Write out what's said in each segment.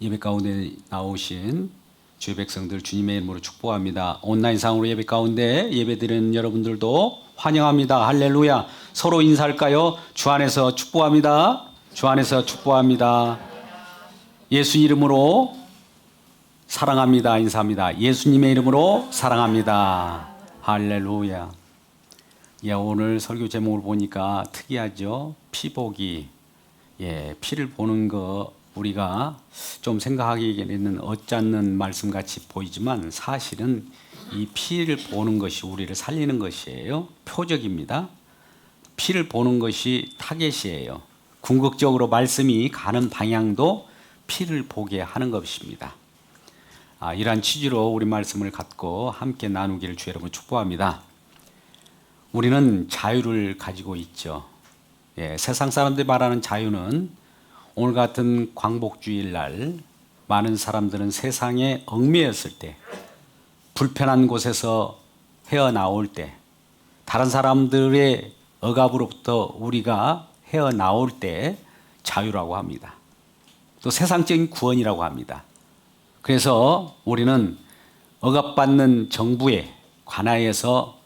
예배 가운데 나오신 주의 백성들 주님의 이름으로 축복합니다. 온라인상으로 예배 가운데 예배드리는 여러분들도 환영합니다. 할렐루야. 서로 인사할까요? 주 안에서 축복합니다. 주 안에서 축복합니다. 예수 이름으로 사랑합니다. 인사합니다. 예수님의 이름으로 사랑합니다. 할렐루야. 오늘 설교 제목을 보니까 특이하죠. 피보기. 피를 보는 거 우리가 좀 생각하기에는 어쩌는 말씀 같이 보이지만 사실은 이 피를 보는 것이 우리를 살리는 것이에요. 표적입니다. 피를 보는 것이 타겟이에요. 궁극적으로 말씀이 가는 방향도 피를 보게 하는 것입니다. 이러한 취지로 우리 말씀을 갖고 함께 나누기를 주 여러분 축복합니다. 우리는 자유를 가지고 있죠. 세상 사람들이 말하는 자유는 오늘 같은 광복주일 날 많은 사람들은 세상에 얽매였을 때, 불편한 곳에서 헤어나올 때, 다른 사람들의 억압으로부터 우리가 헤어나올 때 자유라고 합니다. 또 세상적인 구원이라고 합니다. 그래서 우리는 억압받는 정부의 관하에서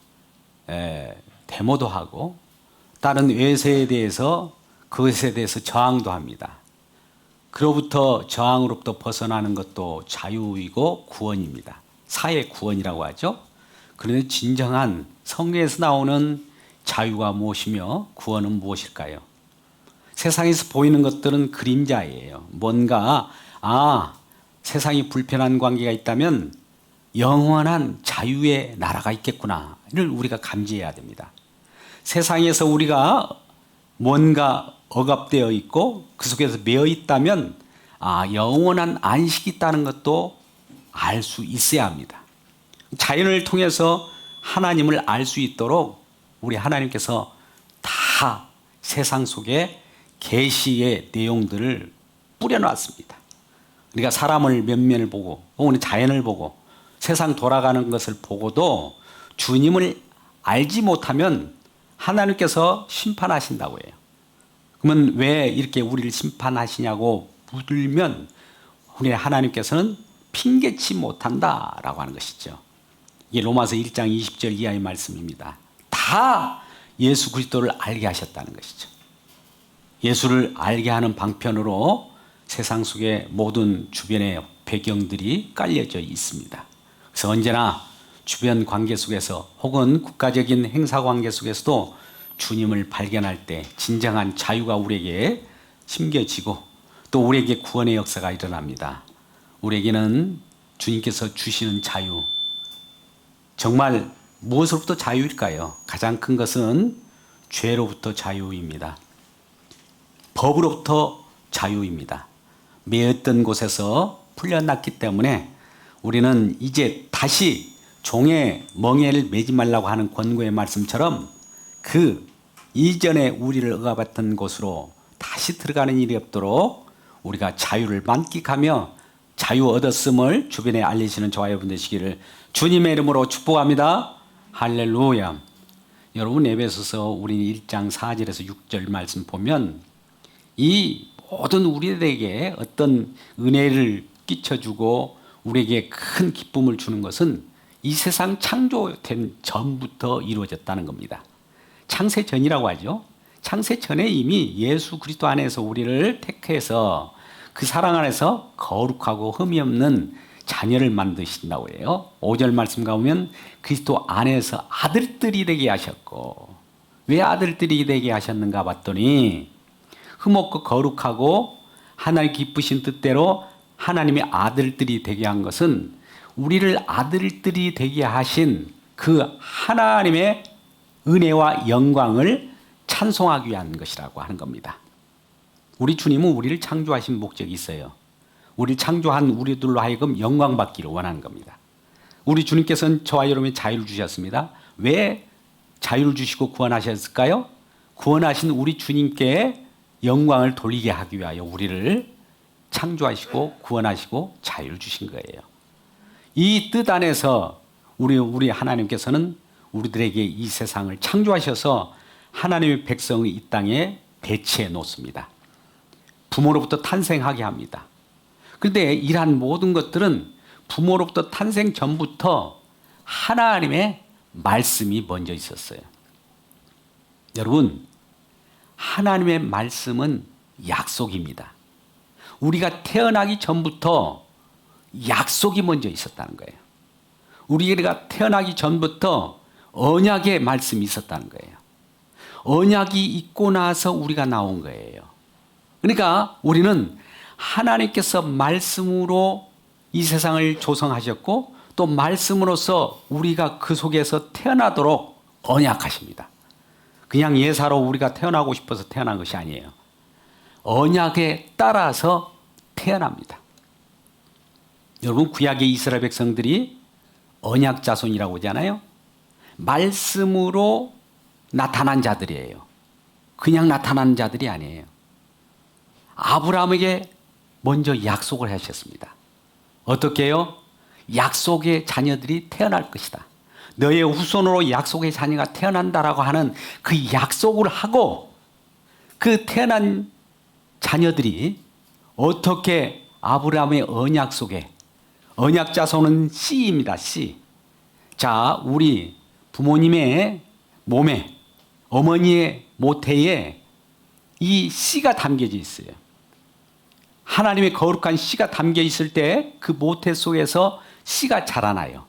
데모도 하고 다른 외세에 대해서 그것에 대해서 저항도 합니다. 그로부터 저항으로부터 벗어나는 것도 자유이고 구원입니다. 사회 구원이라고 하죠. 그런데 진정한 성경에서 나오는 자유가 무엇이며 구원은 무엇일까요? 세상에서 보이는 것들은 그림자예요. 뭔가 세상이 불편한 관계가 있다면 영원한 자유의 나라가 있겠구나를 우리가 감지해야 됩니다. 세상에서 우리가 뭔가 억압되어 있고 그 속에서 매여 있다면 영원한 안식이 있다는 것도 알 수 있어야 합니다. 자연을 통해서 하나님을 알 수 있도록 우리 하나님께서 다 세상 속에 계시의 내용들을 뿌려놨습니다. 우리가 사람을 면면을 보고 혹은 자연을 보고 세상 돌아가는 것을 보고도 주님을 알지 못하면 하나님께서 심판하신다고 해요. 그러면 왜 이렇게 우리를 심판하시냐고 물으면 우리 하나님께서는 핑계치 못한다라고 하는 것이죠. 이게 로마서 1장 20절 이하의 말씀입니다. 다 예수 그리스도를 알게 하셨다는 것이죠. 예수를 알게 하는 방편으로 세상 속의 모든 주변의 배경들이 깔려져 있습니다. 그래서 언제나 주변 관계 속에서 혹은 국가적인 행사 관계 속에서도 주님을 발견할 때 진정한 자유가 우리에게 심겨지고 또 우리에게 구원의 역사가 일어납니다. 우리에게는 주님께서 주시는 자유, 정말 무엇으로부터 자유일까요? 가장 큰 것은 죄로부터 자유입니다. 법으로부터 자유입니다. 매였던 곳에서 풀려났기 때문에 우리는 이제 다시 종의 멍에를 매지 말라고 하는 권고의 말씀처럼 그 이전에 우리를 억압했던 곳으로 다시 들어가는 일이 없도록 우리가 자유를 만끽하며 자유 얻었음을 주변에 알리시는 저와 여러분 되시기를 주님의 이름으로 축복합니다. 할렐루야. 여러분 에베소서 우리 1장 4절에서 6절 말씀 보면 이 모든 우리에게 어떤 은혜를 끼쳐주고 우리에게 큰 기쁨을 주는 것은 이 세상 창조된 전부터 이루어졌다는 겁니다. 창세 전이라고 하죠. 창세 전에 이미 예수 그리스도 안에서 우리를 택해서 그 사랑 안에서 거룩하고 흠이 없는 자녀를 만드신다고 해요. 5절 말씀 가보면 그리스도 안에서 아들들이 되게 하셨고, 왜 아들들이 되게 하셨는가 봤더니 흠없고 거룩하고 하나님 기쁘신 뜻대로 하나님의 아들들이 되게 한 것은 우리를 아들들이 되게 하신 그 하나님의 은혜와 영광을 찬송하기 위한 것이라고 하는 겁니다. 우리 주님은 우리를 창조하신 목적이 있어요. 우리를 창조한 우리들로 하여금 영광 받기를 원하는 겁니다. 우리 주님께서는 저와 여러분의 자유를 주셨습니다. 왜 자유를 주시고 구원하셨을까요? 구원하신 우리 주님께 영광을 돌리게 하기 위하여 우리를 창조하시고 구원하시고 자유를 주신 거예요. 이 뜻 안에서 우리 하나님께서는 우리들에게 이 세상을 창조하셔서 하나님의 백성을 이 땅에 배치해 놓습니다. 부모로부터 탄생하게 합니다. 그런데 이러한 모든 것들은 부모로부터 탄생 전부터 하나님의 말씀이 먼저 있었어요. 여러분, 하나님의 말씀은 약속입니다. 우리가 태어나기 전부터 약속이 먼저 있었다는 거예요. 우리가 태어나기 전부터 언약의 말씀이 있었다는 거예요. 언약이 있고 나서 우리가 나온 거예요. 그러니까 우리는 하나님께서 말씀으로 이 세상을 조성하셨고 또 말씀으로서 우리가 그 속에서 태어나도록 언약하십니다. 그냥 예사로 우리가 태어나고 싶어서 태어난 것이 아니에요. 언약에 따라서 태어납니다. 여러분, 구약의 이스라엘 백성들이 언약 자손이라고 하잖아요. 말씀으로 나타난 자들이에요. 그냥 나타난 자들이 아니에요. 아브라함에게 먼저 약속을 하셨습니다. 어떻게 해요? 약속의 자녀들이 태어날 것이다. 너의 후손으로 약속의 자녀가 태어난다라고 하는 그 약속을 하고 그 태어난 자녀들이 어떻게 아브라함의 언약 속에, 언약 자손은 씨입니다. 씨. 자, 우리 부모님의 몸에, 어머니의 모태에 이 씨가 담겨져 있어요. 하나님의 거룩한 씨가 담겨 있을 때 그 모태 속에서 씨가 자라나요.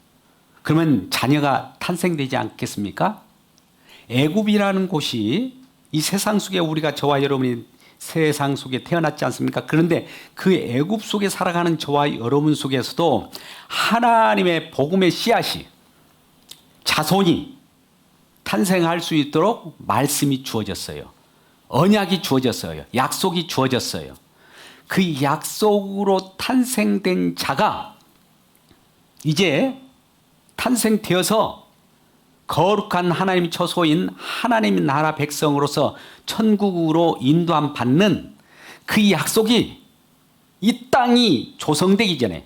그러면 자녀가 탄생되지 않겠습니까? 애굽이라는 곳이 이 세상 속에 우리가 저와 여러분이 세상 속에 태어났지 않습니까? 그런데 그 애굽 속에 살아가는 저와 여러분 속에서도 하나님의 복음의 씨앗이, 자손이 탄생할 수 있도록 말씀이 주어졌어요. 언약이 주어졌어요. 약속이 주어졌어요. 그 약속으로 탄생된 자가 이제 탄생되어서 거룩한 하나님 처소인 하나님 나라 백성으로서 천국으로 인도함 받는 그 약속이 이 땅이 조성되기 전에,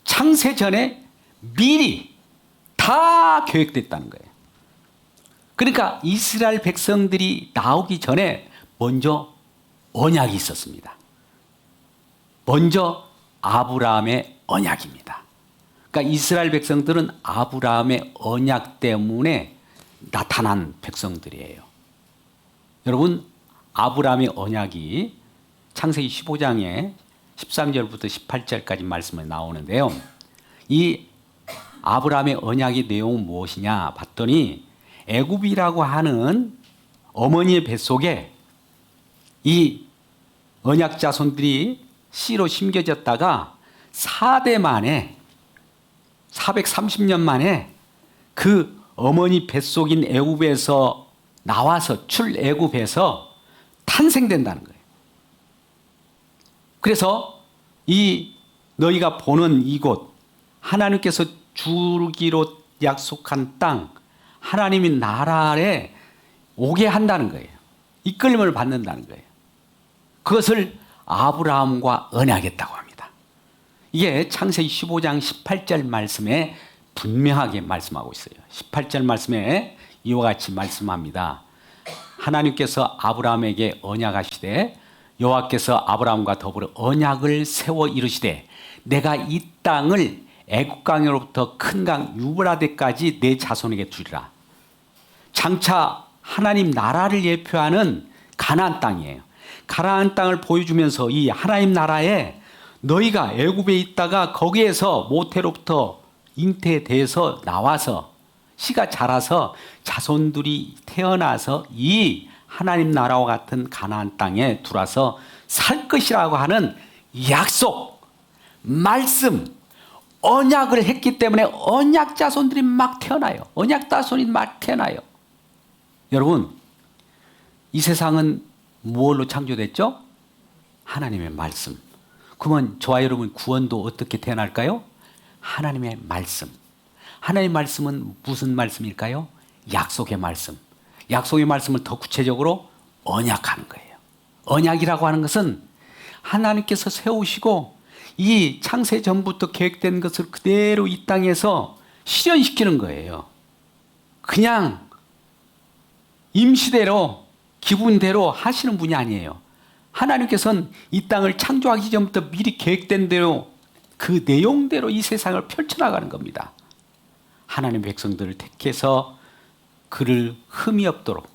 창세 전에 미리 다 계획됐다는 거예요. 그러니까 이스라엘 백성들이 나오기 전에 먼저 언약이 있었습니다. 먼저 아브라함의 언약입니다. 그러니까 이스라엘 백성들은 아브라함의 언약 때문에 나타난 백성들이에요. 여러분, 아브라함의 언약이 창세기 15장에 13절부터 18절까지 말씀에 나오는데요. 이 아브라함의 언약의 내용은 무엇이냐 봤더니 애굽이라고 하는 어머니의 뱃속에 이 언약 자손들이 씨로 심겨졌다가 4대 만에 430년 만에 그 어머니 뱃속인 애굽에서 나와서 출애굽해서 탄생된다는 거예요. 그래서 이 너희가 보는 이곳, 하나님께서 주기로 약속한 땅, 하나님의 나라에 오게 한다는 거예요. 이끌림을 받는다는 거예요. 그것을 아브라함과 언약했다고 합니다. 이게 창세기 15장 18절 말씀에 분명하게 말씀하고 있어요. 18절 말씀에 이와 같이 말씀합니다. 하나님께서 아브라함에게 언약하시되 여호와께서 아브라함과 더불어 언약을 세워 이르시되 내가 이 땅을 애굽 강으로부터 큰 강 유브라데까지 내 자손에게 주리라. 장차 하나님 나라를 예표하는 가나안 땅이에요. 가나안 땅을 보여주면서 이 하나님 나라에 너희가 애굽에 있다가 거기에서 모태로부터 잉태돼서 나와서 씨가 자라서 자손들이 태어나서 이 하나님 나라와 같은 가나안 땅에 들어와서 살 것이라고 하는 약속, 말씀, 언약을 했기 때문에 언약 자손들이 막 태어나요. 언약 자손이 막 태어나요. 여러분, 이 세상은 무엇로 창조됐죠? 하나님의 말씀. 그러면 저와 여러분 구원도 어떻게 태어날까요? 하나님의 말씀. 하나님의 말씀은 무슨 말씀일까요? 약속의 말씀. 약속의 말씀을 더 구체적으로 언약하는 거예요. 언약이라고 하는 것은 하나님께서 세우시고 이 창세 전부터 계획된 것을 그대로 이 땅에서 실현시키는 거예요. 그냥 임시대로 기분대로 하시는 분이 아니에요. 하나님께서는 이 땅을 창조하기 전부터 미리 계획된 대로 그 내용대로 이 세상을 펼쳐나가는 겁니다. 하나님 백성들을 택해서 그를 흠이 없도록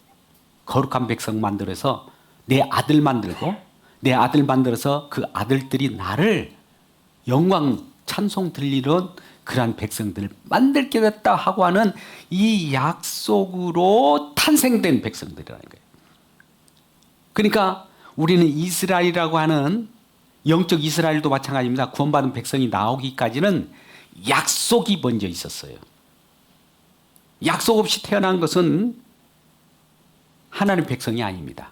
거룩한 백성 만들어서 내 아들 만들고, 내 아들 만들어서 그 아들들이 나를 영광 찬송 들리는 그러한 백성들을 만들게 됐다 하고 하는 이 약속으로 탄생된 백성들이라는 거예요. 그러니까 우리는 이스라엘이라고 하는 영적 이스라엘도 마찬가지입니다. 구원받은 백성이 나오기까지는 약속이 먼저 있었어요. 약속 없이 태어난 것은 하나님 백성이 아닙니다.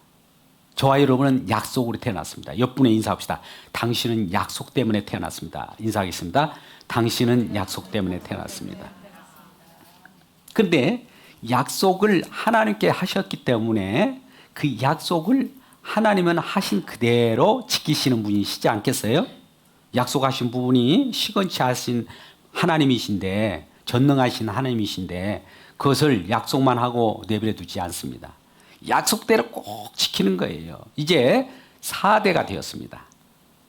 저와 여러분은 약속으로 태어났습니다. 옆분에 인사합시다. 당신은 약속 때문에 태어났습니다. 인사하겠습니다. 당신은 약속 때문에 태어났습니다. 그런데 약속을 하나님께 하셨기 때문에 그 약속을 하나님은 하신 그대로 지키시는 분이시지 않겠어요? 약속하신 부분이 시건치 하신 하나님이신데, 전능하신 하나님이신데 그것을 약속만 하고 내버려 두지 않습니다. 약속대로 꼭 지키는 거예요. 이제 4대가 되었습니다.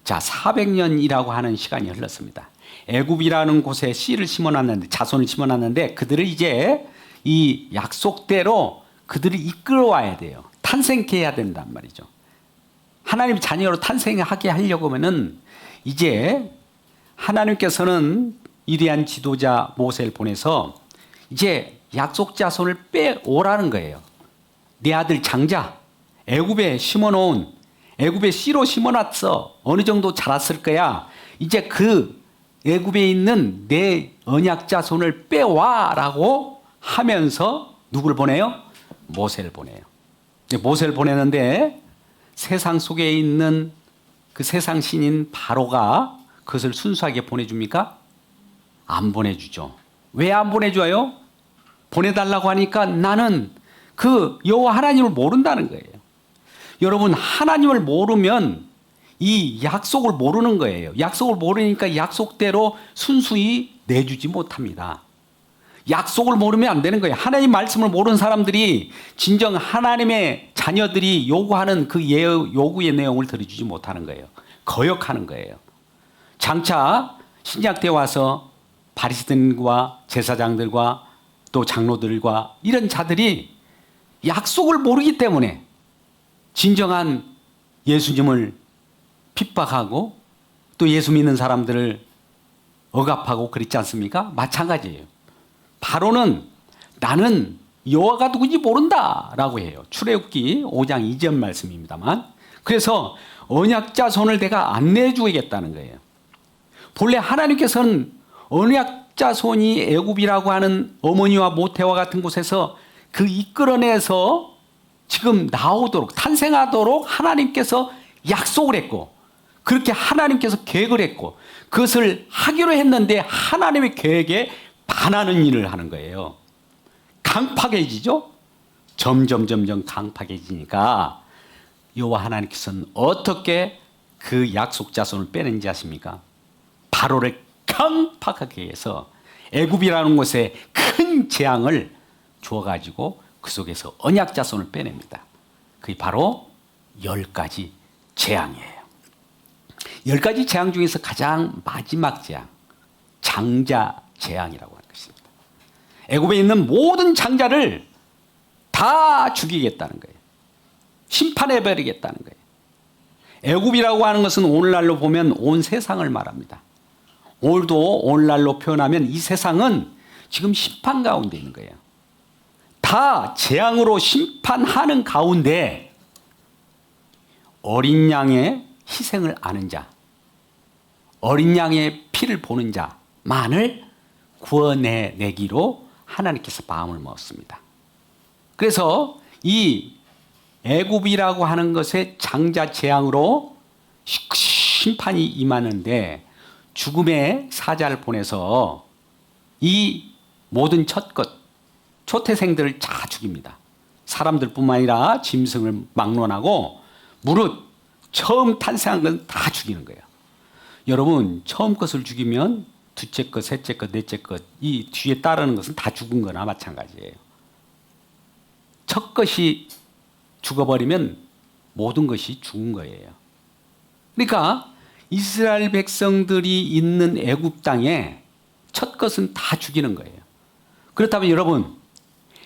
자, 400년이라고 하는 시간이 흘렀습니다. 애굽이라는 곳에 씨를 심어놨는데, 자손을 심어놨는데 그들을 이제 이 약속대로 그들을 이끌어와야 돼요. 탄생케 해야 된단 말이죠. 하나님 자녀로 탄생하게 하려고 하면은 이제 하나님께서는 위대한 지도자 모세를 보내서 이제 약속 자손을 빼오라는 거예요. 내 아들 장자, 애굽에 심어놓은, 애굽에 씨로 심어놨어. 어느 정도 자랐을 거야. 이제 그 애굽에 있는 내 언약 자손을 빼와라고 하면서 누구를 보내요? 모세를 보내요. 모세를 보내는데 세상 속에 있는 그 세상 신인 바로가 그것을 순수하게 보내줍니까? 안 보내주죠. 왜 안 보내줘요? 보내달라고 하니까 나는 그 여호와 하나님을 모른다는 거예요. 여러분, 하나님을 모르면 이 약속을 모르는 거예요. 약속을 모르니까 약속대로 순수히 내주지 못합니다. 약속을 모르면 안 되는 거예요. 하나님 말씀을 모르는 사람들이 진정 하나님의 자녀들이 요구하는 그 요구의 내용을 들어주지 못하는 거예요. 거역하는 거예요. 장차 신약 때 와서 바리새인과 제사장들과 또 장로들과 이런 자들이 약속을 모르기 때문에 진정한 예수님을 핍박하고 또 예수 믿는 사람들을 억압하고 그랬지 않습니까? 마찬가지예요. 바로는 나는 여호와가 누군지 모른다라고 해요. 출애굽기 5장 2절 말씀입니다만, 그래서 언약자 손을 내가 안 내주겠다는 거예요. 본래 하나님께서는 언약자 손이 애굽이라고 하는 어머니와 모태와 같은 곳에서 그 이끌어내서 지금 나오도록, 탄생하도록 하나님께서 약속을 했고, 그렇게 하나님께서 계획을 했고, 그것을 하기로 했는데 하나님의 계획에 반하는 일을 하는 거예요. 강팍해지죠? 점점 강팍해지니까 여호와 하나님께서는 어떻게 그 약속 자손을 빼낸지 아십니까? 바로를 강팍하게 해서 애굽이라는 곳에 큰 재앙을 주어가지고 그 속에서 언약 자손을 빼냅니다. 그게 바로 10가지 재앙이에요. 10가지 재앙 중에서 가장 마지막 재앙, 장자 재앙이라고 하는 것입니다. 애굽에 있는 모든 장자를 다 죽이겠다는 거예요. 심판해버리겠다는 거예요. 애굽이라고 하는 것은 오늘날로 보면 온 세상을 말합니다. 오늘날로 표현하면 이 세상은 지금 심판 가운데 있는 거예요. 다 재앙으로 심판하는 가운데 어린 양의 희생을 아는 자, 어린 양의 피를 보는 자만을 구원해내기로 하나님께서 마음을 먹었습니다. 그래서 이 애굽이라고 하는 것의 장자 재앙으로 심판이 임하는데 죽음의 사자를 보내서 이 모든 첫것, 초태생들을 다 죽입니다. 사람들뿐만 아니라 짐승을 막론하고 무릇 처음 탄생한 건 다 죽이는 거예요. 여러분, 처음 것을 죽이면 둘째 것, 셋째 것, 넷째 것, 이 뒤에 따르는 것은 다 죽은 거나 마찬가지예요. 첫 것이 죽어버리면 모든 것이 죽은 거예요. 그러니까 이스라엘 백성들이 있는 애굽 땅에 첫 것은 다 죽이는 거예요. 그렇다면 여러분,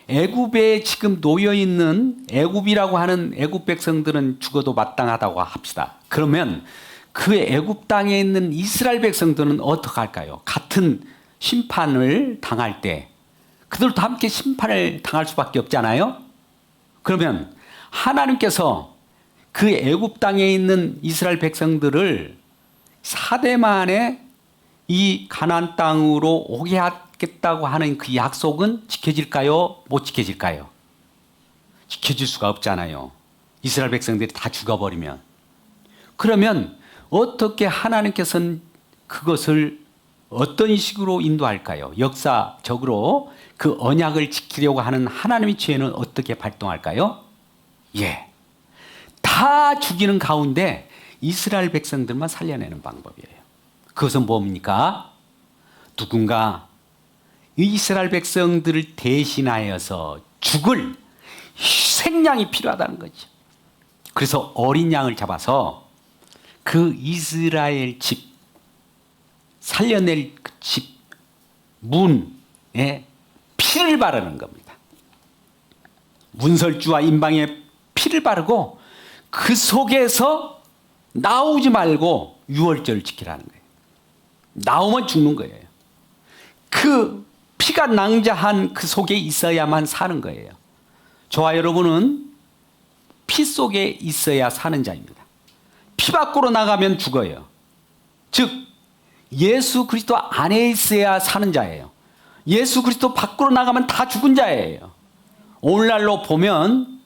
애굽에 지금 놓여 있는 애굽이라고 하는 애굽 백성들은 죽어도 마땅하다고 합시다. 그러면 그 애굽 땅에 있는 이스라엘 백성들은 어떻게 할까요? 같은 심판을 당할 때 그들도 함께 심판을 당할 수밖에 없잖아요. 그러면 하나님께서 그 애굽 땅에 있는 이스라엘 백성들을 4대 만에 이 가나안 땅으로 오게 하겠다고 하는 그 약속은 지켜질까요? 못 지켜질까요? 지켜질 수가 없잖아요. 이스라엘 백성들이 다 죽어버리면. 그러면 어떻게 하나님께서는 그것을 어떤 식으로 인도할까요? 역사적으로 그 언약을 지키려고 하는 하나님의 지혜는 어떻게 발동할까요? 다 죽이는 가운데 이스라엘 백성들만 살려내는 방법이에요. 그것은 뭡니까? 누군가 이스라엘 백성들을 대신하여서 죽을 생양이 필요하다는 거죠. 그래서 어린 양을 잡아서 그 이스라엘 집, 살려낼 그 집 문에 피를 바르는 겁니다. 문설주와 임방에 피를 바르고 그 속에서 나오지 말고 유월절을 지키라는 거예요. 나오면 죽는 거예요. 그 피가 낭자한 그 속에 있어야만 사는 거예요. 저와 여러분은 피 속에 있어야 사는 자입니다. 피 밖으로 나가면 죽어요. 즉 예수 그리스도 안에 있어야 사는 자예요. 예수 그리스도 밖으로 나가면 다 죽은 자예요. 오늘날로 보면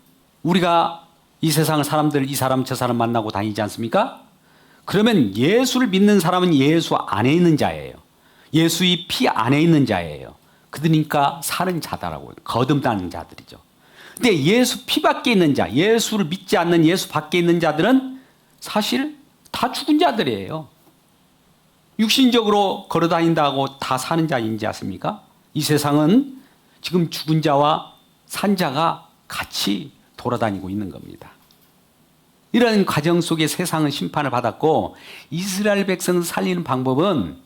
우리가 이 세상 사람들 이 사람 저 사람 만나고 다니지 않습니까? 그러면 예수를 믿는 사람은 예수 안에 있는 자예요. 예수의 피 안에 있는 자예요. 그러니까 사는 자다라고 거듭나는 자들이죠. 근데 예수 피 밖에 있는 자, 예수를 믿지 않는 예수 밖에 있는 자들은 사실 다 죽은 자들이에요. 육신적으로 걸어다닌다고 다 사는 자인지 아십니까? 이 세상은 지금 죽은 자와 산 자가 같이 돌아다니고 있는 겁니다. 이런 과정 속에 세상은 심판을 받았고 이스라엘 백성을 살리는 방법은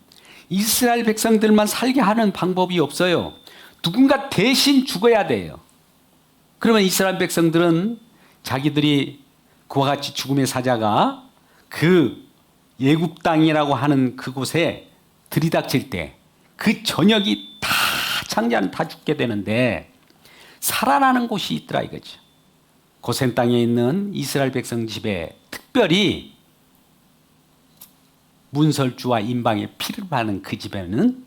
이스라엘 백성들만 살게 하는 방법이 없어요. 누군가 대신 죽어야 돼요. 그러면 이스라엘 백성들은 자기들이 그와 같이 죽음의 사자가 그 예굽 땅이라고 하는 그곳에 들이닥칠 때 그 저녁이 다 창자는 다 죽게 되는데 살아나는 곳이 있더라 이거죠. 고센 땅에 있는 이스라엘 백성 집에 특별히 문설주와 임방에 피를 바르는 그 집에는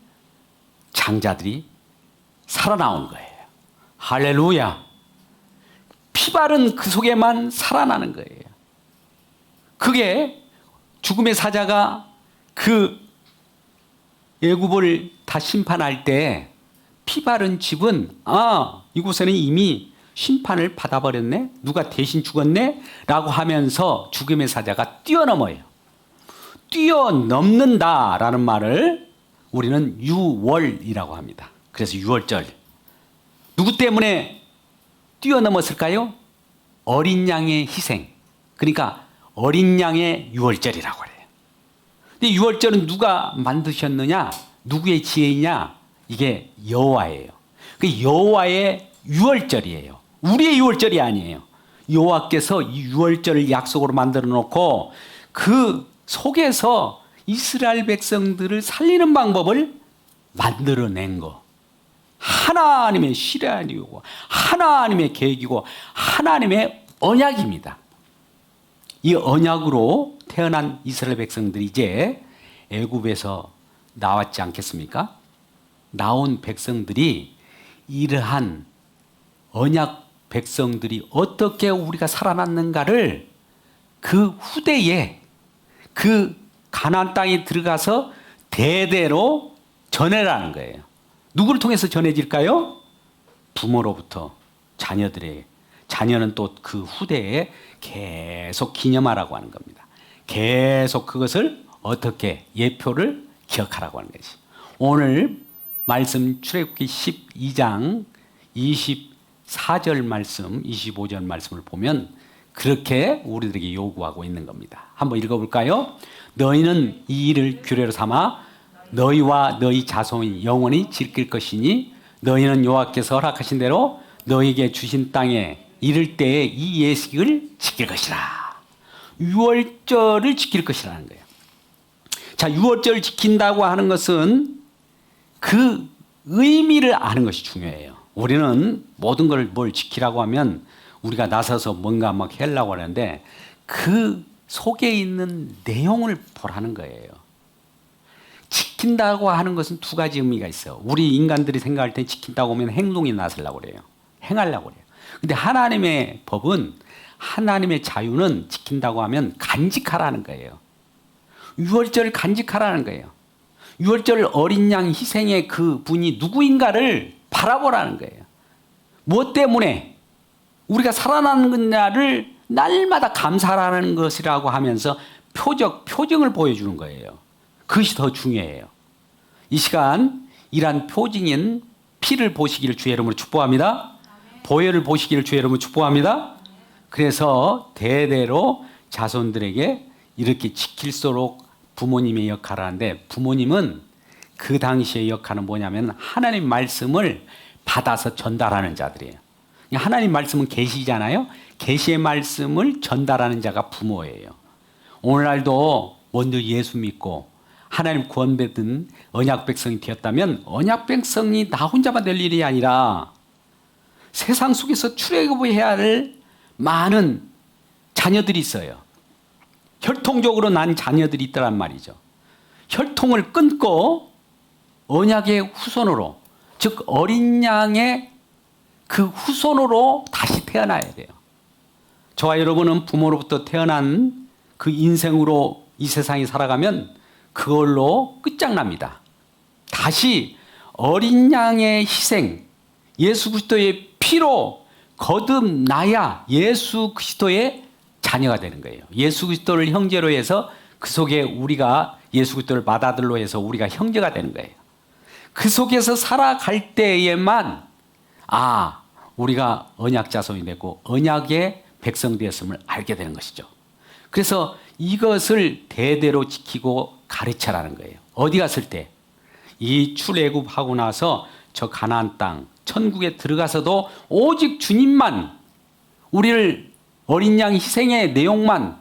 장자들이 살아나온 거예요. 할렐루야. 피 바른 그 속에만 살아나는 거예요. 그게 죽음의 사자가 그 애굽을 다 심판할 때 피 바른 집은 이곳에는 이미 심판을 받아버렸네? 누가 대신 죽었네? 라고 하면서 죽음의 사자가 뛰어넘어요. 뛰어넘는다라는 말을 우리는 유월이라고 합니다. 그래서 유월절. 누구 때문에 뛰어넘었을까요? 어린 양의 희생. 그러니까 어린 양의 유월절이라고 해요. 근데 유월절은 누가 만드셨느냐? 누구의 지혜이냐? 이게 여호와예요. 그 여호와의 유월절이에요. 우리의 유월절이 아니에요. 여호와께서 이 유월절을 약속으로 만들어 놓고 그 속에서 이스라엘 백성들을 살리는 방법을 만들어낸 거. 하나님의 실현이고 하나님의 계획이고 하나님의 언약입니다. 이 언약으로 태어난 이스라엘 백성들이 이제 애굽에서 나왔지 않겠습니까? 나온 백성들이 이러한 언약 백성들이 어떻게 우리가 살아났는가를 그 후대에 그 가나안 땅에 들어가서 대대로 전해라는 거예요. 누구를 통해서 전해질까요? 부모로부터 자녀들에게. 자녀는 또 그 후대에 계속 기념하라고 하는 겁니다. 계속 그것을 어떻게 예표를 기억하라고 하는 것이. 오늘 말씀 출애굽기 12장 24절 말씀, 25절 말씀을 보면 그렇게 우리들에게 요구하고 있는 겁니다. 한번 읽어볼까요? 너희는 이 일을 규례로 삼아 너희와 너희 자손이 영원히 지킬 것이니 너희는 여호와께서 허락하신 대로 너희에게 주신 땅에 이를 때에 이 예식을 지킬 것이라. 유월절을 지킬 것이라는 거예요. 자, 유월절을 지킨다고 하는 것은 그 의미를 아는 것이 중요해요. 우리는 모든 걸 뭘 지키라고 하면 우리가 나서서 뭔가 막 하려고 하는데 그 속에 있는 내용을 보라는 거예요. 지킨다고 하는 것은 두 가지 의미가 있어요. 우리 인간들이 생각할 때 지킨다고 하면 행동이 나서려고 그래요. 행하려고 그래요. 근데 하나님의 법은, 하나님의 자유는 지킨다고 하면 간직하라는 거예요. 유월절을 간직하라는 거예요. 유월절 어린 양 희생의 그 분이 누구인가를 바라보라는 거예요. 무엇 때문에? 우리가 살아나는 날을 날마다 감사하는 것이라고 하면서 표징을 보여주는 거예요. 그것이 더 중요해요. 이 시간 이러한 표징인 피를 보시기를 주의 이름으로 축복합니다. 보혈을 보시기를 주의 이름으로 축복합니다. 그래서 대대로 자손들에게 이렇게 지킬수록 부모님의 역할을 하는데, 부모님은 그 당시의 역할은 뭐냐면 하나님 말씀을 받아서 전달하는 자들이에요. 하나님 말씀은 계시잖아요. 계시의 말씀을 전달하는 자가 부모예요. 오늘날도 먼저 예수 믿고 하나님 구원받은 언약 백성이 되었다면 언약 백성이 나 혼자만 될 일이 아니라 세상 속에서 출애굽해야 할 많은 자녀들이 있어요. 혈통적으로 난 자녀들이 있더란 말이죠. 혈통을 끊고 언약의 후손으로, 즉 어린 양의 그 후손으로 다시 태어나야 돼요. 저와 여러분은 부모로부터 태어난 그 인생으로 이 세상에 살아가면 그걸로 끝장납니다. 다시 어린 양의 희생, 예수 그리스도의 피로 거듭나야 예수 그리스도의 자녀가 되는 거예요. 예수 그리스도를 형제로 해서 그 속에 우리가 예수 그리스도를 맏아들로 해서 우리가 형제가 되는 거예요. 그 속에서 살아갈 때에만 우리가 언약 자손이 되고 언약의 백성 되었음을 알게 되는 것이죠. 그래서 이것을 대대로 지키고 가르쳐라는 거예요. 어디 갔을 때? 이 출애굽하고 나서 저 가나안 땅, 천국에 들어가서도 오직 주님만, 우리를 어린 양 희생의 내용만,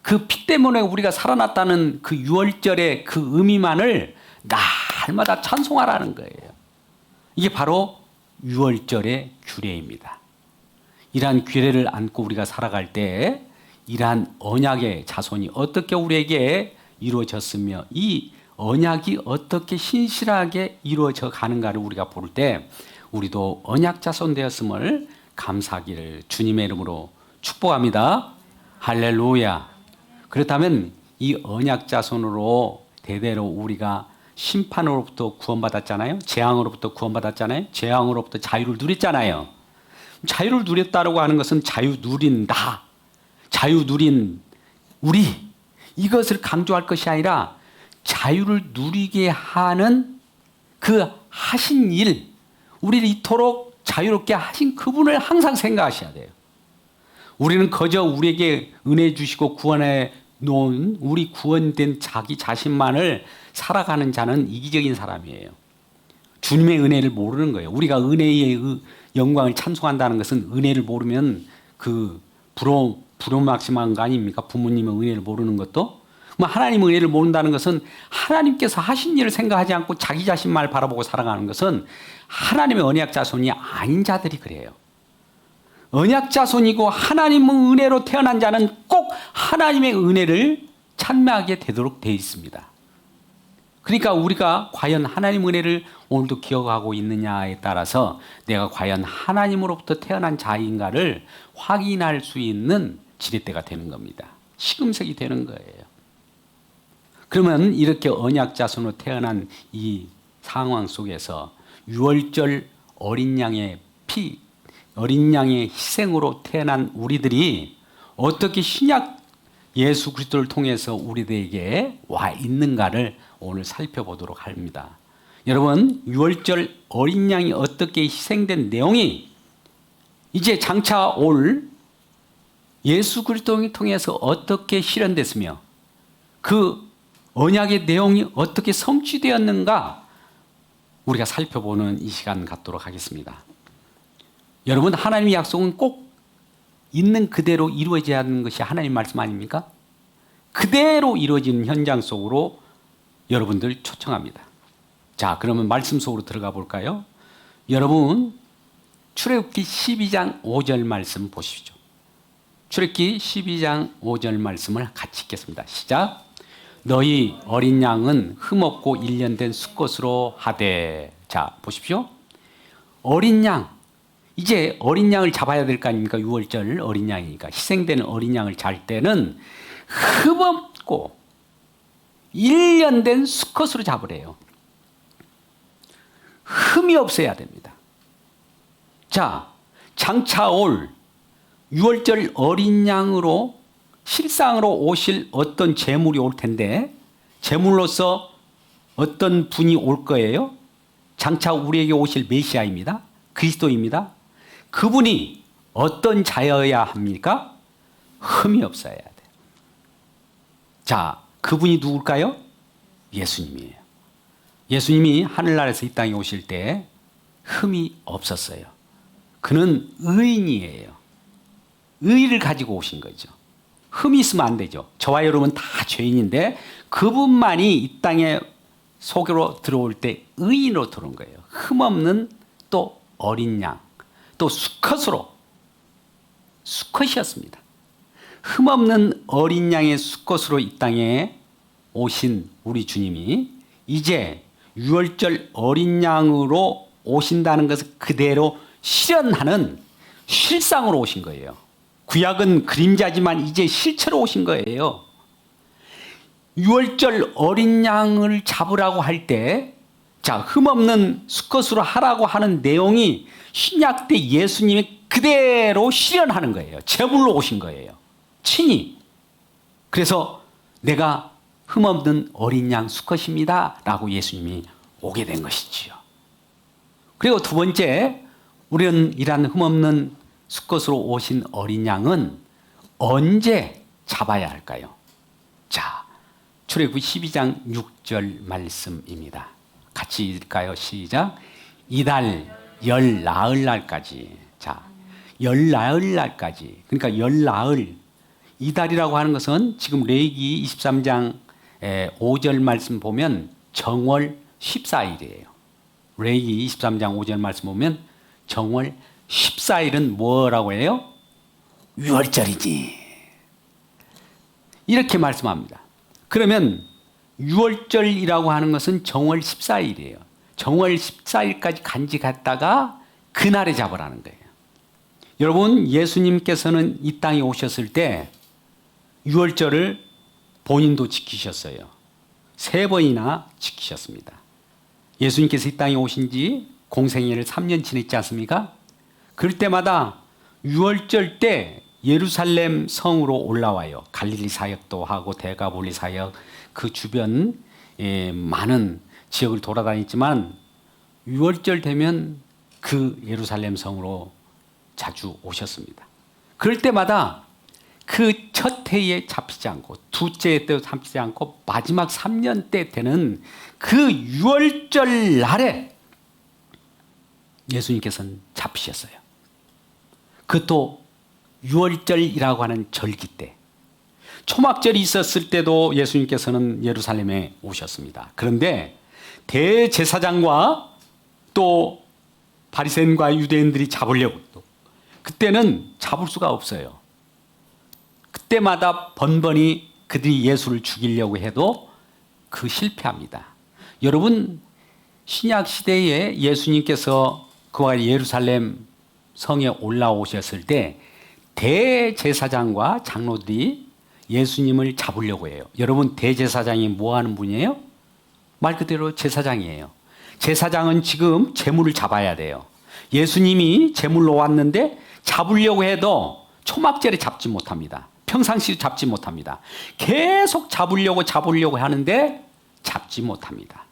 그 피 때문에 우리가 살아났다는 그 유월절의 그 의미만을 날마다 찬송하라는 거예요. 이게 바로 유월절의 규례입니다. 이러한 규례를 안고 우리가 살아갈 때 이러한 언약의 자손이 어떻게 우리에게 이루어졌으며 이 언약이 어떻게 신실하게 이루어져 가는가를 우리가 볼 때 우리도 언약 자손 되었음을 감사하기를 주님의 이름으로 축복합니다. 할렐루야. 그렇다면 이 언약 자손으로 대대로 우리가 심판으로부터 구원받았잖아요. 재앙으로부터 구원받았잖아요. 재앙으로부터 자유를 누렸잖아요. 자유를 누렸다고 하는 것은 자유 누린 나, 자유 누린 우리, 이것을 강조할 것이 아니라 자유를 누리게 하는 그 하신 일, 우리를 이토록 자유롭게 하신 그분을 항상 생각하셔야 돼요. 우리는 그저 우리에게 은혜 주시고 구원해 놓은 우리 구원된 자기 자신만을 살아가는 자는 이기적인 사람이에요. 주님의 은혜를 모르는 거예요. 우리가 은혜의 영광을 찬송한다는 것은 은혜를 모르면 그 부로막심한 거 아닙니까? 부모님의 은혜를 모르는 것도. 하나님의 은혜를 모른다는 것은 하나님께서 하신 일을 생각하지 않고 자기 자신만을 바라보고 살아가는 것은 하나님의 언약 자손이 아닌 자들이 그래요. 언약 자손이고 하나님의 은혜로 태어난 자는 꼭 하나님의 은혜를 찬미하게 되도록 되어 있습니다. 그러니까 우리가 과연 하나님의 은혜를 오늘도 기억하고 있느냐에 따라서 내가 과연 하나님으로부터 태어난 자인가를 확인할 수 있는 지렛대가 되는 겁니다. 시금석이 되는 거예요. 그러면 이렇게 언약 자손으로 태어난 이 상황 속에서 유월절 어린 양의 피, 어린 양의 희생으로 태어난 우리들이 어떻게 신약 예수 그리스도를 통해서 우리들에게 와 있는가를 오늘 살펴보도록 합니다. 여러분, 유월절 어린 양이 어떻게 희생된 내용이 이제 장차 올 예수 그리스도를 통해서 어떻게 실현됐으며 그 언약의 내용이 어떻게 성취되었는가 우리가 살펴보는 이 시간 갖도록 하겠습니다. 여러분, 하나님의 약속은 꼭 있는 그대로 이루어져야 하는 것이 하나님 말씀 아닙니까? 그대로 이루어지는 현장 속으로 여러분들 초청합니다. 자, 그러면 말씀 속으로 들어가 볼까요? 여러분, 출애굽기 12장 5절 말씀 보십시오. 출애굽기 12장 5절 말씀을 같이 읽겠습니다. 시작. 너희 어린 양은 흠없고 1년 된 수컷으로 하되. 자, 보십시오. 어린 양. 이제 어린 양을 잡아야 될 거 아닙니까? 6월절 어린 양이니까. 희생되는 어린 양을 잘 때는 흠없고 1년 된 수컷으로 잡으래요. 흠이 없어야 됩니다. 자, 장차 올 6월절 어린 양으로 실상으로 오실 어떤 제물이 올 텐데 제물로서 어떤 분이 올 거예요? 장차 우리에게 오실 메시아입니다. 그리스도입니다. 그분이 어떤 자여야 합니까? 흠이 없어야 돼요. 자, 그분이 누굴까요? 예수님이에요. 예수님이 하늘나라에서 이 땅에 오실 때 흠이 없었어요. 그는 의인이에요. 의의를 가지고 오신 거죠. 흠이 있으면 안 되죠. 저와 여러분 다 죄인인데 그분만이 이 땅에 속으로 들어올 때 의인으로 들어온 거예요. 흠 없는 또 어린 양, 또 수컷으로, 수컷이었습니다. 흠 없는 어린 양의 수컷으로 이 땅에 오신 우리 주님이 이제 유월절 어린 양으로 오신다는 것을 그대로 실현하는 실상으로 오신 거예요. 구약은 그림자지만 이제 실체로 오신 거예요. 유월절 어린 양을 잡으라고 할 때, 자, 흠없는 수컷으로 하라고 하는 내용이 신약 때 예수님이 그대로 실현하는 거예요. 제물로 오신 거예요. 친히. 그래서 내가 흠없는 어린 양 수컷입니다 라고 예수님이 오게 된 것이지요. 그리고 두 번째, 우리는 이러한 흠없는 수컷으로 오신 어린 양은 언제 잡아야 할까요? 자, 출애굽기 12장 6절 말씀입니다. 같이 읽을까요? 시작. 이달 열 나흘 날까지. 자, 열 나흘 날까지. 그러니까 열 나흘. 이달이라고 하는 것은 지금 레위기 23장 5절 말씀 보면 정월 14일이에요. 레위기 23장 5절 말씀 보면 정월 14일은 뭐라고 해요? 유월절이지. 이렇게 말씀합니다. 그러면 유월절이라고 하는 것은 정월 14일이에요. 정월 14일까지 간직했다가 그날에 잡으라는 거예요. 여러분, 예수님께서는 이 땅에 오셨을 때 유월절을 본인도 지키셨어요. 3번이나 지키셨습니다. 예수님께서 이 땅에 오신 지 공생애를 3년 지냈지 않습니까? 그럴 때마다 유월절 때 예루살렘 성으로 올라와요. 갈릴리 사역도 하고 데가볼리 사역, 그 주변 많은 지역을 돌아다녔지만 유월절 되면 그 예루살렘 성으로 자주 오셨습니다. 그럴 때마다 그 첫 해에 잡히지 않고 두째 해 때도 잡히지 않고 마지막 3년 때 되는 그 유월절 날에 예수님께서는 잡히셨어요. 그것도 유월절이라고 하는 절기 때. 초막절이 있었을 때도 예수님께서는 예루살렘에 오셨습니다. 그런데 대제사장과 또 바리새인과 유대인들이 잡으려고 또 그때는 잡을 수가 없어요. 그때마다 번번이 그들이 예수를 죽이려고 해도 그 실패합니다. 여러분, 신약 시대에 예수님께서 그와 예루살렘 성에 올라오셨을 때 대제사장과 장로들이 예수님을 잡으려고 해요. 여러분, 대제사장이 뭐 하는 분이에요? 말 그대로 제사장이에요. 제사장은 지금 제물을 잡아야 돼요. 예수님이 제물로 왔는데 잡으려고 해도 초막절에 잡지 못합니다. 평상시에 잡지 못합니다. 계속 잡으려고 하는데 잡지 못합니다.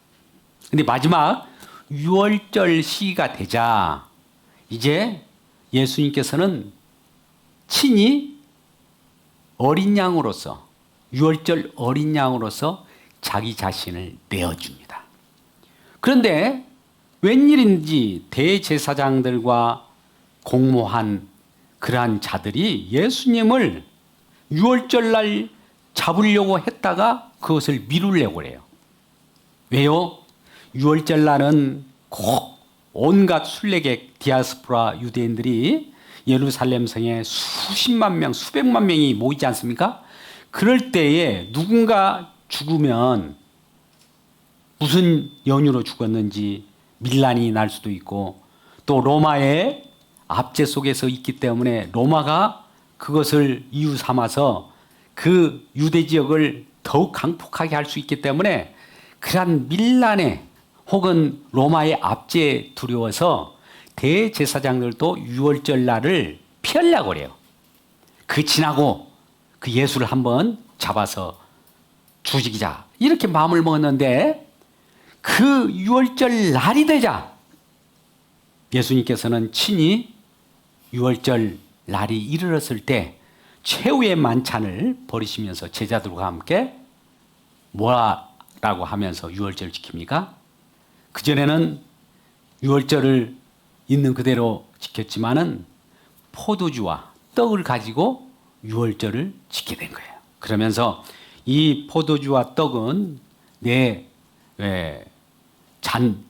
근데 마지막 유월절 시기가 되자 이제 예수님께서는 친히 어린 양으로서, 유월절 어린 양으로서 자기 자신을 내어줍니다. 그런데 웬일인지 대제사장들과 공모한 그러한 자들이 예수님을 유월절날 잡으려고 했다가 그것을 미루려고 해요. 왜요? 유월절날은 꼭 온갖 순례객 디아스포라 유대인들이 예루살렘 성에 수십만 명, 수백만 명이 모이지 않습니까? 그럴 때에 누군가 죽으면 무슨 연유로 죽었는지 밀란이 날 수도 있고, 또 로마의 압제 속에서 있기 때문에 로마가 그것을 이유 삼아서 그 유대 지역을 더욱 강폭하게 할 수 있기 때문에 그러한 밀란에 혹은 로마의 압제에 두려워서 대제사장들도 유월절 날을 피하려고 해요. 그 지나고 그 예수를 한번 잡아서 죽이자 이렇게 마음을 먹었는데, 그 유월절 날이 되자 예수님께서는 친히 유월절 날이 이르렀을 때 최후의 만찬을 벌이시면서 제자들과 함께 뭐라고 하면서 유월절을 지킵니까? 그전에는 유월절을 있는 그대로 지켰지만은 포도주와 떡을 가지고 유월절을 지키게 된 거예요. 그러면서 이 포도주와 떡은 내 잔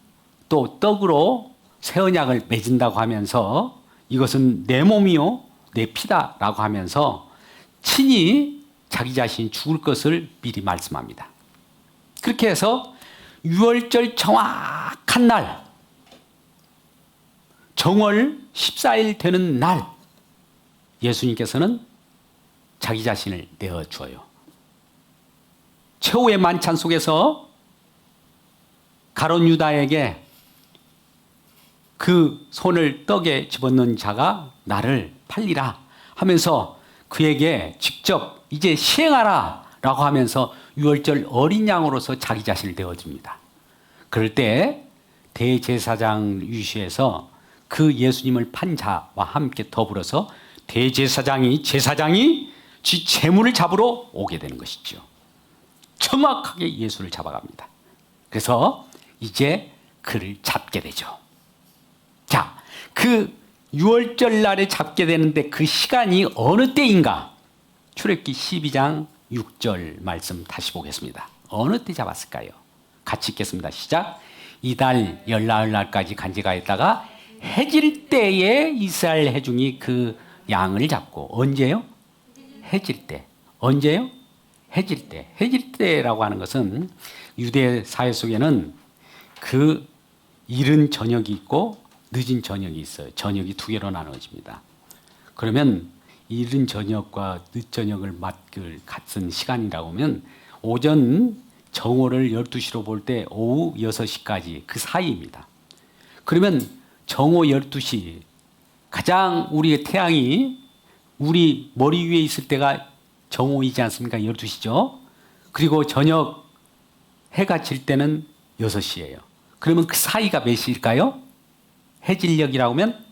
또 떡으로 새 언약을 맺은다고 하면서 이것은 내 몸이요 내 피다라고 하면서 친히 자기 자신이 죽을 것을 미리 말씀합니다. 그렇게 해서 유월절 정확한 날, 정월 14일 되는 날 예수님께서는 자기 자신을 내어주어요. 최후의 만찬 속에서 가룟 유다에게 그 손을 떡에 집어넣은 자가 나를 팔리라 하면서 그에게 직접 이제 시행하라 라고 하면서 유월절 어린 양으로서 자기 자신을 내어줍니다. 그럴 때 대제사장 위시에서 그 예수님을 판 자와 함께 더불어서 대제사장이 지 재물을 잡으러 오게 되는 것이죠. 정확하게 예수를 잡아갑니다. 그래서 이제 그를 잡게 되죠. 자, 그 유월절 날에 잡게 되는데 그 시간이 어느 때인가? 출애굽기 12장 6절 말씀 다시 보겠습니다. 어느 때 잡았을까요? 같이 읽겠습니다. 시작. 이달 열나흘 날까지 간직하였다가 해질 때에 이스라엘 회중이 그 양을 잡고, 언제요? 해질 때. 언제요? 해질 때. 해질 때라고 하는 것은 유대 사회 속에는 그 이른 저녁이 있고 늦은 저녁이 있어요. 저녁이 두 개로 나눠집니다. 그러면 이른 저녁과 늦 저녁을 같은 시간이라고 하면 오전 정오를 12시로 볼 때 오후 6시까지 그 사이입니다. 그러면 정오 12시, 가장 우리의 태양이 우리 머리 위에 있을 때가 정오이지 않습니까? 12시죠. 그리고 저녁 해가 질 때는 6시예요. 그러면 그 사이가 몇 시일까요? 해질녘이라고 하면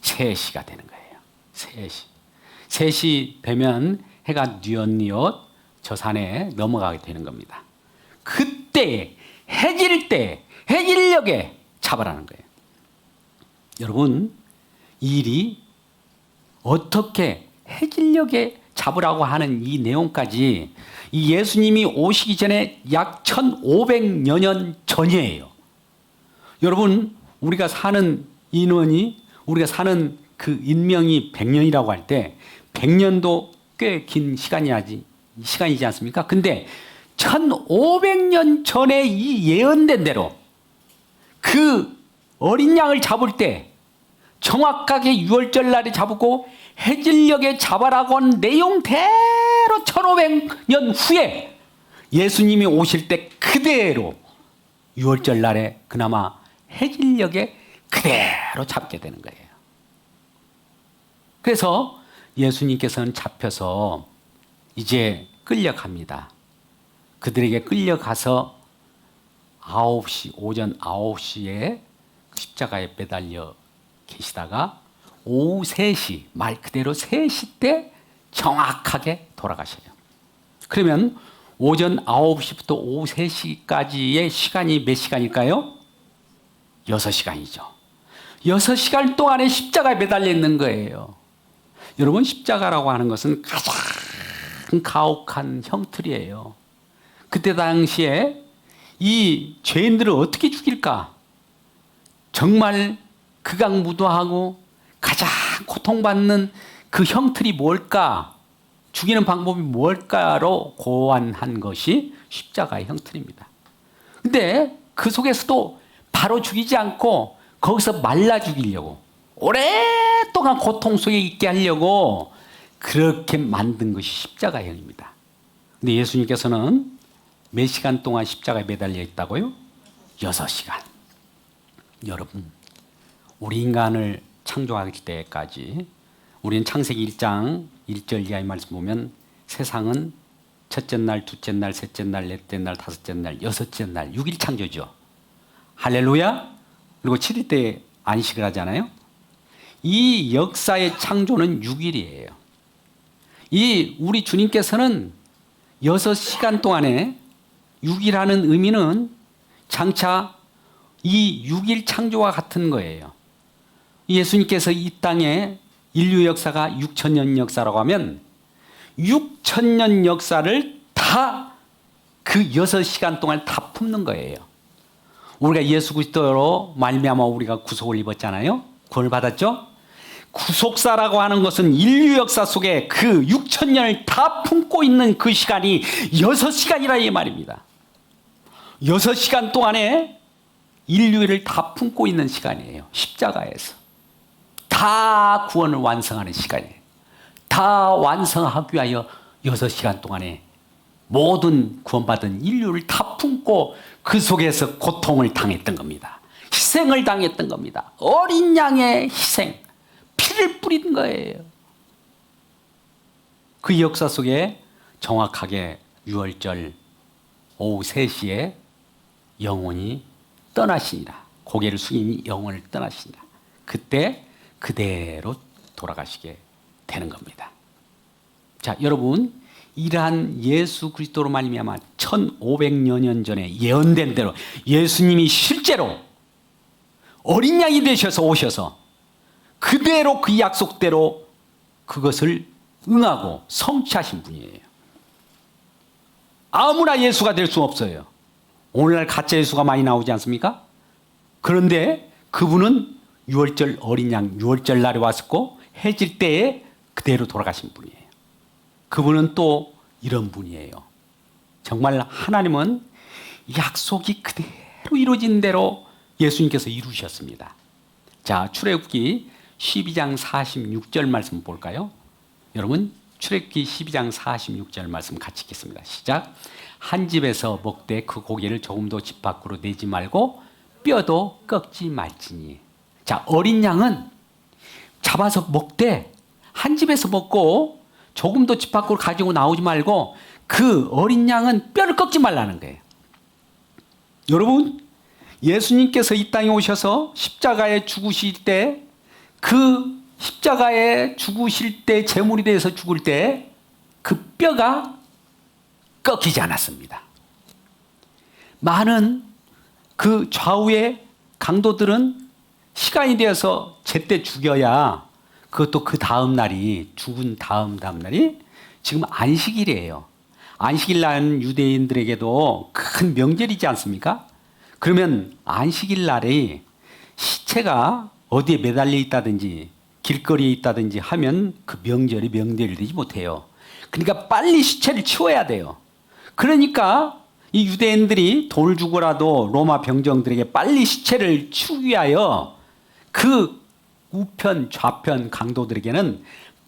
3시가 되는 거예요. 3시. 3시 되면 해가 뉘엿뉘엿 저 산에 넘어가게 되는 겁니다. 그때 해질 때 해질녘에 잡아라는 거예요. 여러분, 이 일이 어떻게 해질녘에 잡으라고 하는 이 내용까지 이 예수님이 오시기 전에 약 1500여 년 전이에요. 여러분, 우리가 사는 인원이, 우리가 사는 그 인명이 100년이라고 할 때 100년도 꽤 긴 시간이지 않습니까? 근데 1500년 전에 이 예언된 대로 그 어린 양을 잡을 때 정확하게 유월절 날에 잡고 해질녘에 잡아라고 한 내용대로 1500년 후에 예수님이 오실 때 그대로 유월절 날에 그나마 해질녘에 그대로 잡게 되는 거예요. 그래서 예수님께서는 잡혀서 이제 끌려갑니다. 그들에게 끌려가서 오전 9시에 십자가에 매달려 계시다가 오후 3시, 말 그대로 3시 때 정확하게 돌아가셔요. 그러면 오전 9시부터 오후 3시까지의 시간이 몇 시간일까요? 6시간이죠. 6시간 동안에 십자가에 매달려 있는 거예요. 여러분, 십자가라고 하는 것은 가장 가혹한 형틀이에요. 그때 당시에 이 죄인들을 어떻게 죽일까? 정말 극악무도하고 가장 고통받는 그 형틀이 뭘까? 죽이는 방법이 뭘까로 고안한 것이 십자가의 형틀입니다. 근데 그 속에서도 바로 죽이지 않고 거기서 말라 죽이려고, 오랫동안 고통 속에 있게 하려고 그렇게 만든 것이 십자가형입니다. 근데 예수님께서는 몇 시간 동안 십자가에 매달려 있다고요? 6시간. 여러분, 우리 인간을 창조할 때까지 우리는 창세기 1장 1절 이하의 말씀 보면 세상은 첫째 날, 둘째 날, 셋째 날, 넷째 날, 다섯째 날, 여섯째 날 6일 창조죠. 할렐루야. 그리고 7일 때 안식을 하잖아요. 이 역사의 창조는 6일이에요. 이 우리 주님께서는 6시간 동안에 6이라는 의미는 장차 이 6일 창조와 같은 거예요. 예수님께서 이 땅에 인류 역사가 6,000년 역사라고 하면 6,000년 역사를 다 그 6시간 동안 다 품는 거예요. 우리가 예수 그리스도로 말미암아 우리가 구속을 입었잖아요. 구원을 받았죠. 구속사라고 하는 것은 인류 역사 속에 그 6,000년을 다 품고 있는 그 시간이 6시간이라 이 말입니다. 6시간 동안에 인류를 다 품고 있는 시간이에요. 십자가에서. 다 구원을 완성하는 시간이에요. 다 완성하기 위하여 6시간 동안에 모든 구원받은 인류를 다 품고 그 속에서 고통을 당했던 겁니다. 희생을 당했던 겁니다. 어린 양의 희생, 피를 뿌린 거예요. 그 역사 속에 정확하게 6월절 오후 3시에 영혼이 떠나시니라. 고개를 숙이니 영혼을 떠나시니라. 그때 그대로 돌아가시게 되는 겁니다. 자, 여러분, 이러한 예수 그리스도로 말미암아 1500여 년 전에 예언된 대로 예수님이 실제로 어린 양이 되셔서 오셔서 그대로 그 약속대로 그것을 응하고 성취하신 분이에요. 아무나 예수가 될 수 없어요. 오늘날 가짜 예수가 많이 나오지 않습니까? 그런데 그분은 6월절 어린 양 6월절 날에 왔었고 해질 때에 그대로 돌아가신 분이에요. 그분은 또 이런 분이에요. 정말 하나님은 약속이 그대로 이루어진 대로 예수님께서 이루셨습니다. 자, 출애굽기 12장 46절 말씀 볼까요? 여러분, 출애굽기 12장 46절 말씀 같이 읽겠습니다. 시작. 한 집에서 먹되 그 고기를 조금도 집 밖으로 내지 말고 뼈도 꺾지 말지니. 자, 어린 양은 잡아서 먹되 한 집에서 먹고 조금도 집 밖으로 가지고 나오지 말고 그 어린 양은 뼈를 꺾지 말라는 거예요. 여러분, 예수님께서 이 땅에 오셔서 십자가에 죽으실 때, 그 십자가에 죽으실 때, 제물이 되어서 죽을 때 그 뼈가 꺾이지 않았습니다. 많은 그 좌우의 강도들은 시간이 되어서 제때 죽여야 그것도 그 다음 날이, 죽은 다음 날이 지금 안식일이에요. 안식일 날 유대인들에게도 큰 명절이지 않습니까? 그러면 안식일 날에 시체가 어디에 매달려 있다든지 길거리에 있다든지 하면 그 명절이 명절이 되지 못해요. 그러니까 빨리 시체를 치워야 돼요. 그러니까 이 유대인들이 돈을 주고라도 로마 병정들에게 빨리 시체를 치우기 위하여 그 우편 좌편 강도들에게는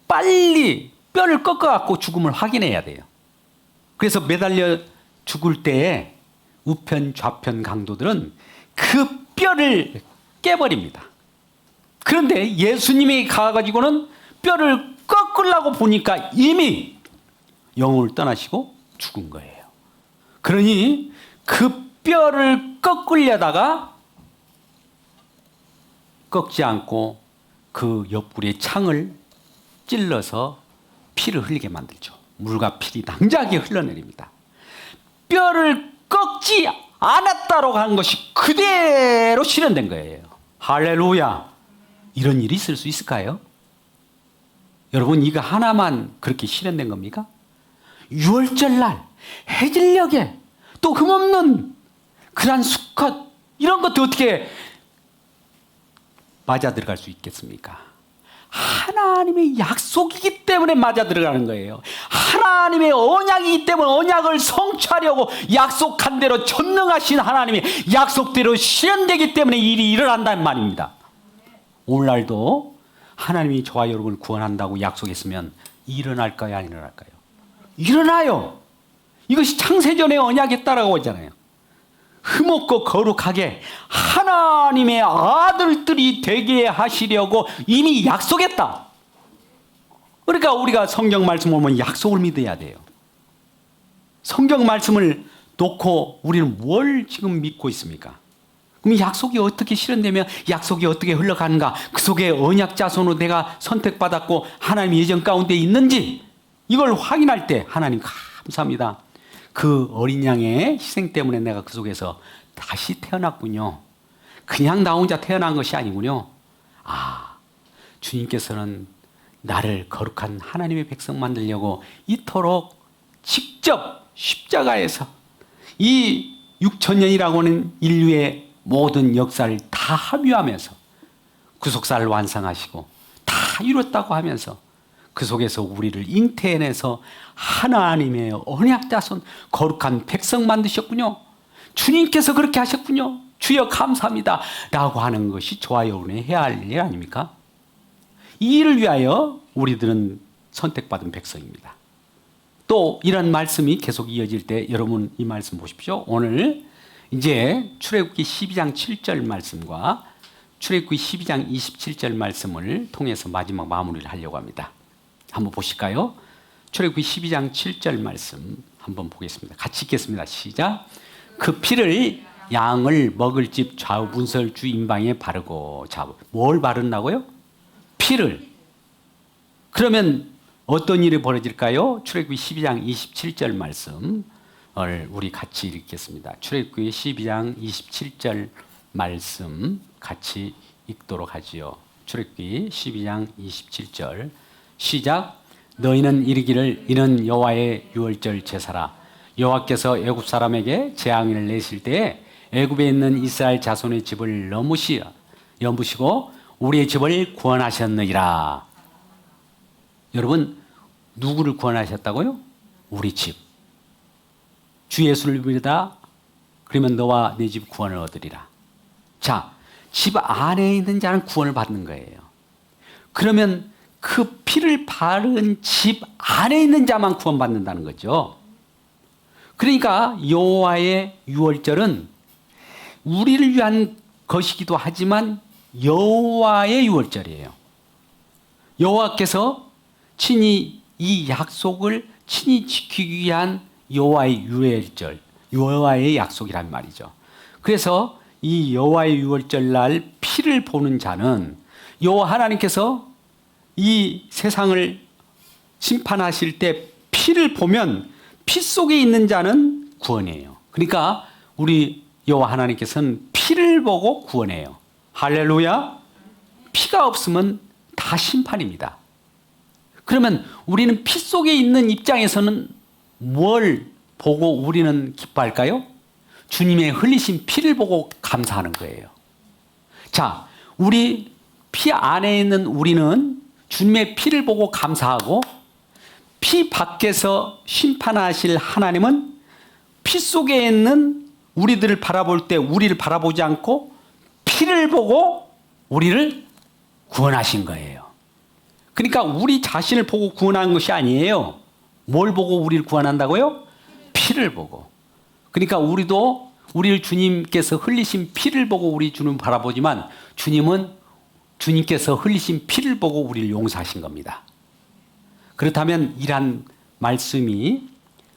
빨리 뼈를 꺾어갖고 죽음을 확인해야 돼요. 그래서 매달려 죽을 때에 우편 좌편 강도들은 그 뼈를 깨버립니다. 그런데 예수님이 가가지고는 뼈를 꺾으려고 보니까 이미 영혼을 떠나시고 죽은 거예요. 그러니 그 뼈를 꺾으려다가 꺾지 않고 그 옆구리에 창을 찔러서 피를 흘리게 만들죠. 물과 피리 낭자하게 흘러내립니다. 뼈를 꺾지 않았다라고 하는 것이 그대로 실현된 거예요. 할렐루야. 이런 일이 있을 수 있을까요? 여러분, 이거 하나만 그렇게 실현된 겁니까? 유월절날 해질녘에 또 흠없는 그런 수컷, 이런 것도 어떻게 맞아 들어갈 수 있겠습니까? 하나님의 약속이기 때문에 맞아 들어가는 거예요. 하나님의 언약이기 때문에 언약을 성취하려고 약속한 대로 전능하신 하나님의 약속대로 실현되기 때문에 일이 일어난다는 말입니다. 오늘날도 하나님이 저와 여러분을 구원한다고 약속했으면 일어날까요? 안 일어날까요? 일어나요. 이것이 창세전의 언약이었다라고 하잖아요. 흠없고 거룩하게 하나님의 아들들이 되게 하시려고 이미 약속했다. 그러니까 우리가 성경 말씀을 보면 약속을 믿어야 돼요. 성경 말씀을 놓고 우리는 뭘 지금 믿고 있습니까? 그럼 약속이 어떻게 실현되며 약속이 어떻게 흘러가는가? 그 속에 언약 자손으로 내가 선택받았고 하나님의 예정 가운데 있는지 이걸 확인할 때 하나님 감사합니다. 그 어린 양의 희생 때문에 내가 그 속에서 다시 태어났군요. 그냥 나 혼자 태어난 것이 아니군요. 아, 주님께서는 나를 거룩한 하나님의 백성 만들려고 이토록 직접 십자가에서 이 6,000년이라고 하는 인류의 모든 역사를 다 합의하면서 구속사를 완성하시고 다 이뤘다고 하면서 그 속에서 우리를 잉태해내서 하나님의 언약 자손 거룩한 백성 만드셨군요. 주님께서 그렇게 하셨군요. 주여 감사합니다 라고 하는 것이 저와 여러분이 해야 할 일 아닙니까? 이 일을 위하여 우리들은 선택받은 백성입니다. 또 이런 말씀이 계속 이어질 때 여러분 이 말씀 보십시오. 오늘 이제 출애굽기 12장 7절 말씀과 출애굽기 12장 27절 말씀을 통해서 마지막 마무리를 하려고 합니다. 한번 보실까요? 출애굽기 12장 7절 말씀 한번 보겠습니다. 같이 읽겠습니다. 시작. 그 피를 양을 먹을 집 좌우 문설 주 임방에 바르고. 자, 뭘 바른다고요? 피를. 그러면 어떤 일이 벌어질까요? 출애굽기 12장 27절 말씀을 우리 같이 읽겠습니다. 출애굽기 12장 27절 말씀 같이 읽도록 하지요. 출애굽기 12장 27절 시작. 너희는 이르기를 이는 여호와의 유월절 제사라. 여호와께서 애굽 사람에게 재앙을 내실 때에 애굽에 있는 이스라엘 자손의 집을 넘으시고 우리의 집을 구원하셨느니라. 여러분, 누구를 구원하셨다고요? 우리 집. 주 예수를 믿으다 그러면 너와 네 집 구원을 얻으리라. 자, 집 안에 있는 자는 구원을 받는 거예요. 그러면 그 피를 바른 집 안에 있는 자만 구원받는다는 거죠. 그러니까 여호와의 유월절은 우리를 위한 것이기도 하지만 여호와의 유월절이에요. 여호와께서 친히 이 약속을 친히 지키기 위한 여호와의 유월절, 여호와의 약속이란 말이죠. 그래서 이 여호와의 유월절 날 피를 보는 자는 여호와 하나님께서 이 세상을 심판하실 때 피를 보면 피 속에 있는 자는 구원이에요. 그러니까 우리 여호와 하나님께서는 피를 보고 구원해요. 할렐루야. 피가 없으면 다 심판입니다. 그러면 우리는 피 속에 있는 입장에서는 뭘 보고 우리는 기뻐할까요? 주님의 흘리신 피를 보고 감사하는 거예요. 자, 우리 피 안에 있는 우리는 주님의 피를 보고 감사하고 피 밖에서 심판하실 하나님은 피 속에 있는 우리들을 바라볼 때 우리를 바라보지 않고 피를 보고 우리를 구원하신 거예요. 그러니까 우리 자신을 보고 구원한 것이 아니에요. 뭘 보고 우리를 구원한다고요? 피를 보고. 그러니까 우리도 우리를 주님께서 흘리신 피를 보고 우리 주님을 바라보지만 주님은 주님께서 흘리신 피를 보고 우리를 용서하신 겁니다. 그렇다면 이란 말씀이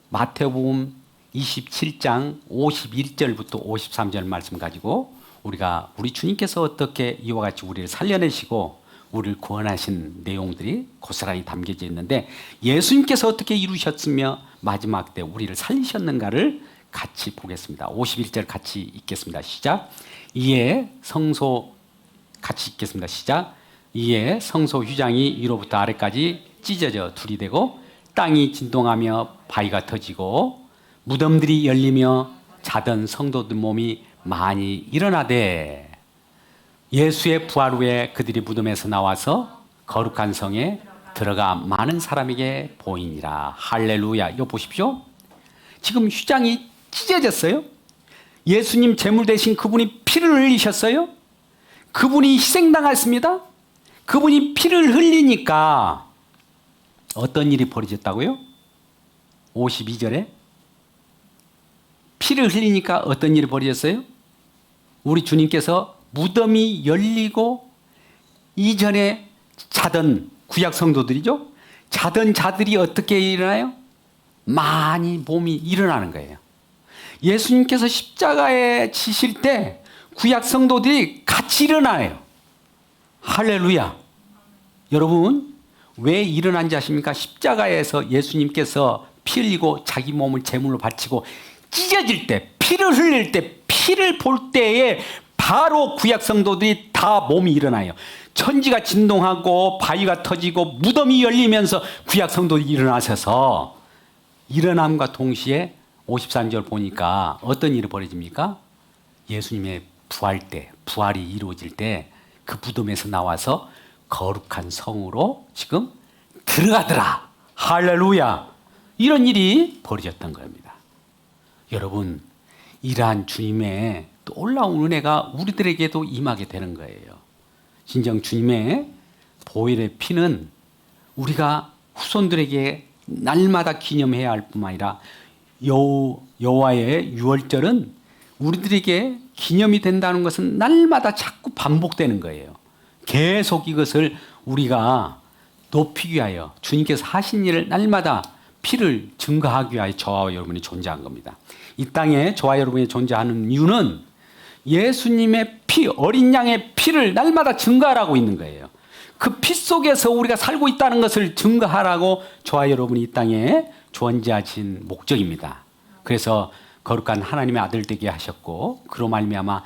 마태복음 27장 51절부터 53절 말씀 가지고 우리가 우리 주님께서 어떻게 이와 같이 우리를 살려내시고 우리를 구원하신 내용들이 고스란히 담겨져 있는데 예수님께서 어떻게 이루셨으며 마지막 때 우리를 살리셨는가를 같이 보겠습니다. 51절 같이 읽겠습니다. 시작. 이에 성소 같이 읽겠습니다. 시작. 이에 성소 휘장이 위로부터 아래까지 찢어져 둘이 되고 땅이 진동하며 바위가 터지고 무덤들이 열리며 자던 성도들 몸이 많이 일어나되 예수의 부활 후에 그들이 무덤에서 나와서 거룩한 성에 들어가 많은 사람에게 보이니라. 할렐루야. 이거 보십시오. 지금 휘장이 찢어졌어요. 예수님 제물 대신 그분이 피를 흘리셨어요. 그분이 희생당했습니다. 그분이 피를 흘리니까 어떤 일이 벌어졌다고요? 52절에 피를 흘리니까 어떤 일이 벌어졌어요? 우리 주님께서 무덤이 열리고 이전에 자던 구약 성도들이죠. 자던 자들이 어떻게 일어나요? 많이 몸이 일어나는 거예요. 예수님께서 십자가에 지실 때 구약 성도들이 같이 일어나요. 할렐루야. 여러분 왜 일어난지 아십니까? 십자가에서 예수님께서 피 흘리고 자기 몸을 제물로 바치고 찢어질 때 피를 흘릴 때 피를 볼 때에 바로 구약 성도들이 다 몸이 일어나요. 천지가 진동하고 바위가 터지고 무덤이 열리면서 구약 성도들이 일어나셔서 일어남과 동시에 53절 보니까 어떤 일이 벌어집니까? 예수님의 부활 때, 부활이 이루어질 때 그 무덤에서 나와서 거룩한 성으로 지금 들어가더라. 할렐루야. 이런 일이 벌어졌던 겁니다. 여러분, 이러한 주님의 놀라운 은혜가 우리들에게도 임하게 되는 거예요. 진정 주님의 보혈의 피는 우리가 후손들에게 날마다 기념해야 할 뿐만 아니라 여호와의 유월절은 우리들에게 기념이 된다는 것은 날마다 자꾸 반복되는 거예요. 계속 이것을 우리가 높이기 위하여 주님께서 하신 일을 날마다 피를 증거하기 위하여 저와 여러분이 존재한 겁니다. 이 땅에 저와 여러분이 존재하는 이유는 예수님의 피, 어린 양의 피를 날마다 증거하라고 있는 거예요. 그 피 속에서 우리가 살고 있다는 것을 증거하라고 저와 여러분이 이 땅에 존재하신 목적입니다. 그래서 거룩한 하나님의 아들 되게 하셨고 그로 말미암아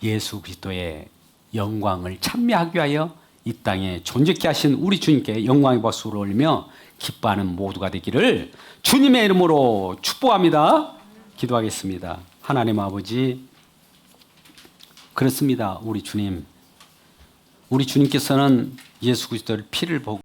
예수 그리스도의 영광을 찬미하기 위하여 이 땅에 존재케 하신 우리 주님께 영광의 박수를 올리며 기뻐하는 모두가 되기를 주님의 이름으로 축복합니다. 기도하겠습니다. 하나님 아버지, 그렇습니다. 우리 주님께서는 예수 그리스도의 피를 보고